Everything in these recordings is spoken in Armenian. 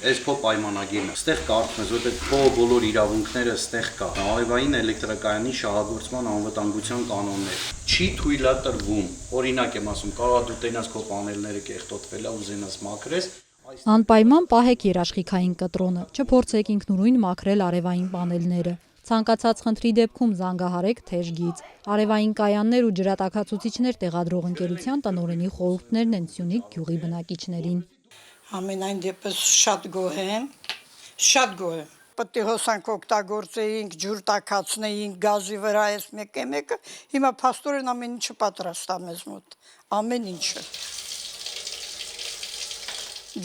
Այս փո պայմանագիրն այստեղ կարդում ես, որտեղ փո բոլոր իրավունքները այստեղ կա։ Արևային էլեկտրակայանի շահագործման անվտանգության կանոններ չի թույլատրվում։ Օրինակ եմ ասում, կարող դու տենաս քո պանելները կեղտոտվել է, ուզենաս մաքրես։ Անպայման պահեք երաշխիքային կտրոնը, չփորձեք ինքնուրույն մաքրել արևային պանելները։ Ցանկացած խնդրի դեպքում զանգահարեք թեժ գիծ։ Արևային կայաններ ու ջրատաքացուցիչներ տեղադրող ընկերության տնօրենի խորհուրդներն են Սյունիք գյուղի բնակիչներին։ Ամենայն դեպս շատ գոհ եմ, շատ գոհ եմ։ Պետք է հոսանք օգտագործեինք, ջուր տաքացնեինք, գազի վրա այս մեկը, հիմա փաստորեն ամեն ինչը պատրաստ է մեզ մոտ, ամեն ինչը։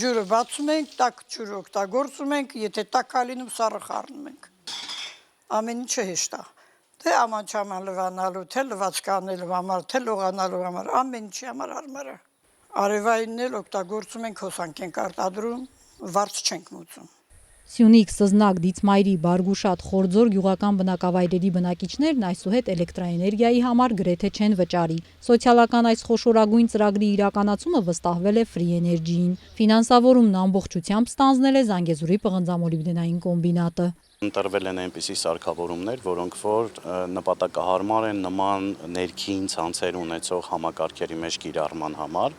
Ջուրը բացում ենք, տաք ջուր օգտագործում ենք, եթե տաք է լինում, սառը խառնում ենք։ Ամեն ինչը հեշտ է։ Թե ամանչաման լվանալու, թե լվացք անելու համար, թե լողանալու համար, ամեն ինչի համար հարմար է։ Արևայինն էլ օգտագործում ենք, հոսանք ենք արտադրում, վարձ չենք մուծում։ Սյունիք, Սզնակ, Դիցմայրի, Բարգուշատ, Խորձոր գյուղական բնակավայրերի բնակիչներն այսուհետ էլեկտրաէներգիայի համար գրեթե չեն վճարի։ Սոցիալական այս խոշորագույն ծրագրի իրականացումը վստահվել է Free Energy-ին։ Ֆինանսավորումն ամբողջությամբ ստանձնել է Զանգեզուրի պղնձամոլիբդենային կոմբինատը։ Ընտրվել են այնպիսի սարքավորումներ, որոնք որ նպատակահարմար են նման ներքին ցանցեր ունեցող համակարգերի մեջ կիրառման համար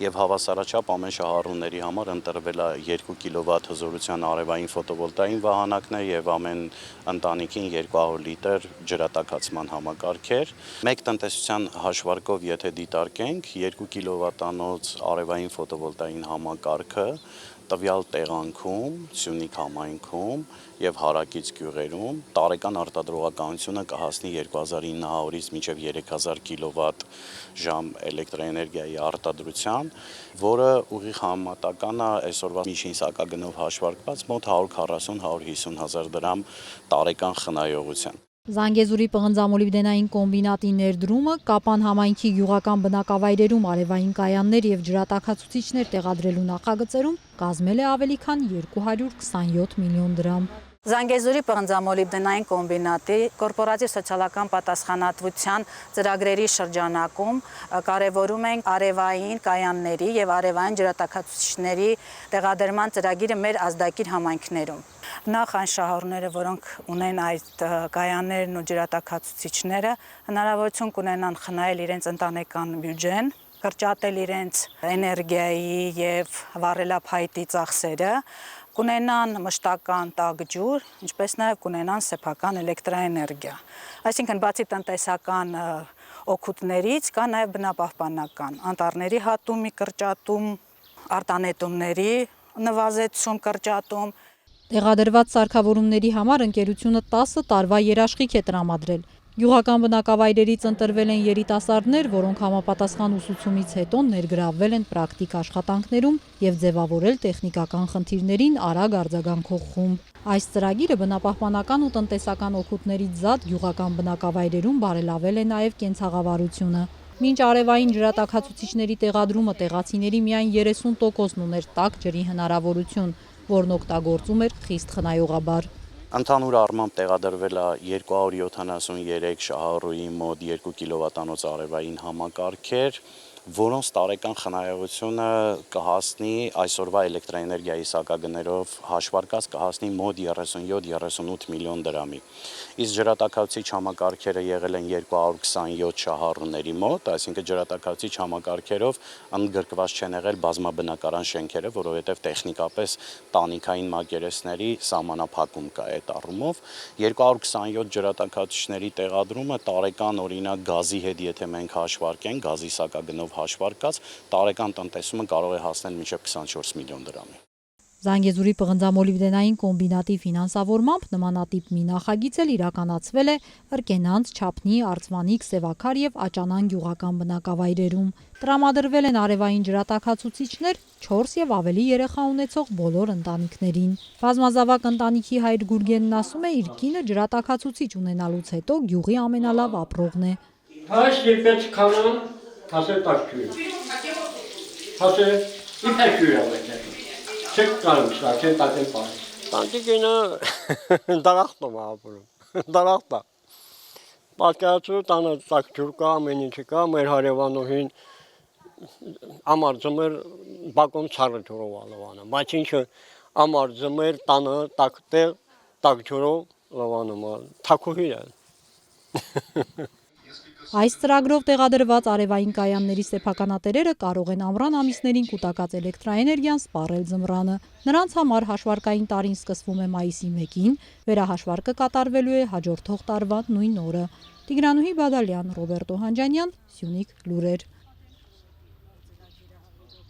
եւ հավասարաչափ ամեն շահառուների համար ընտրվել է 2 կՎտ հզորության արևային ֆոտովոլտային վահանակն է եւ ամեն ընտանիքին 200 լիտր ջրատաքացման համակարգեր։ Մեկ տնտեսության հաշվարկով եթե դիտարկենք 2 կՎտ-անոց արևային ֆոտովոլտային համակարգը տվյալ տեղանքում, Սյունիք համայնքում եւ հարակից գյուղերում տարեկան արտադրողականությունը կհասնի 2900-ից մինչեւ 3000 կՎտ ժամ էլեկտրաէներգիայի արտադրության, որը ուղիղ համատական է այսօրվա միջին սակագնով հաշվարկված մոտ 140-150 հազար դրամ տարեկան խնայողության։ Զանգեզուրի պղնձամոլիբդենային կոմբինատի ներդրումը Կապան համայնքի գյուղական բնակավայրերում արևային կայաններ եւ ջրատաքացուցիչներ տեղադրելու նախագծերում կազմել է ավելի քան 227 միլիոն դրամ։ Զանգեզուրի պղնձամոլիբդենային կոմբինատի կորպորատիվ սոցիալական պատասխանատվության ծրագրերի շրջանակում կարևորում ենք արևային կայանների եւ արևային ջրատաքացուցիչների տեղադրման ծրագիրը մեր ազդակիր համայնքներում։ Նախ այն շահառուները, որոնք ունեն այդ կայաններն ու ջրատաքացուցիչները, հնարավորություն կունենան խնայել իրենց ընտանեկան բյուջեն, կրճատել իրենց էներգիայի եւ վառելափայտի ծախսերը, կունենան մշտական տաք ջուր, ինչպես նաև կունենան սեփական էլեկտրաէներգիա։ Այսինքն բացի տնտեսական օգուտներից կա նաև բնապահպանական, անտառների հատումի կրճատում, արտանետումների նվազեցում, կրճատում։ Տեղադրված սարքավորումների համար ընկերությունը 10 տարվա երաշխիք է տրամադրել։ Գյուղական բնակավայրերից ընտրվել են երիտասարդներ, որոնք համապատասխան ուսուցումից հետո ներգրավվել են պրակտիկ աշխատանքներում եւ ձևավորել տեխնիկական խնդիրներին արագ արձագանքող խումբ։ Այս ծրագիրը բնապահպանական ու տնտեսական օգուտներից զատ գյուղական բնակավայրերում բարելավել է նաեւ կենցաղավարությունը։ Մինչ արևային ջրատաքացուցիչների տեղադրումը տեղացիների միայն 30%-ն ուներ տաք ջրի հնարավորություն, որն օգտագործում էր խիստ խնայողաբար։ Ընդհանուր առմամբ տեղադրվել է 273 շահառուի մոտ 2 կՎտ-անոց արևային համակարգեր, որոնց տարեկան խնայողությունը կհասնի այսօրվա էլեկտրաէներգիայի սակագներով հաշվարկած կհասնի մոտ 37-38 միլիոն դրամի։ Իսկ ջրատաքացուցիչ համակարգերը եղել են 227 շահառուների մոտ, այսինքն ջրատաքացուցիչ համակարգերով ընդգրկված չեն եղել բազմաբնակարան շենքերը, որովհետև տեխնիկապես տանիքային մակերեսների սահմանափակում կա այդ առումով։ 227 ջրատաքացուցիչների տեղադրումը տարեկան օրինակ գազի հետ եթե մենք հաշվարկենք, գազի սակագնով հաշվարկած, տարեկան տնտեսումը կարող է հասնել մինչև 24 միլիոն դրամի։ Զանգեզուրի պղնձամոլիբդենային կոմբինատի ֆինանսավորմամբ նմանատիպ մի նախագիծ էլ իրականացվել է Ըրկենանց, Չափնի, Արծվանիկ, Սևաքար եւ Աճանան գյուղական բնակավայրերում։ Տրամադրվել են արևային ջրատաքացուցիչներ 4 եւ ավելի երեխա ունեցող բոլոր ընտանիքներին։ Բազմազավակ ընտանիքի հայր Գուրգենն ասում է, իր կինը ջրատաքացուցիչ ունենալուց հետո գյուղի ամենալավ ապրողն է։ Այս երբեք կանան, հասե տակջույր։ Հասե իպեջույր Չեք կարում շարքեն տակեն պարի։ Տանտիկինը դարախտում է ապրում, դարախտ է։ Պատկերացրու տանը տակջուր կա, ամեն ինչի կա, մեր հարևանուհին ամարձում էր բակում ցարը ջուրով ալվանը, բայց ինչը Ամար ձմեր տանը տակտեղ տակ ջուրով լավանում է, թակուհիր է։ Այս ծրագրով տեղադրված արևային կայանների սեփականատերերը կարող են ամռան ամիսներին կուտակած էլեկտրաէներգիան սպառել ձմռանը։ Նրանց համար հաշվարկային տարին սկսվում է մայիսի 1-ին, վերահաշվարկը կատարվելու է հաջորդող տարվա նույն օրը։ Տիգրանուհի Բադալյան, Ռոբերտ Օհանջանյան, Սյունիք լուրեր։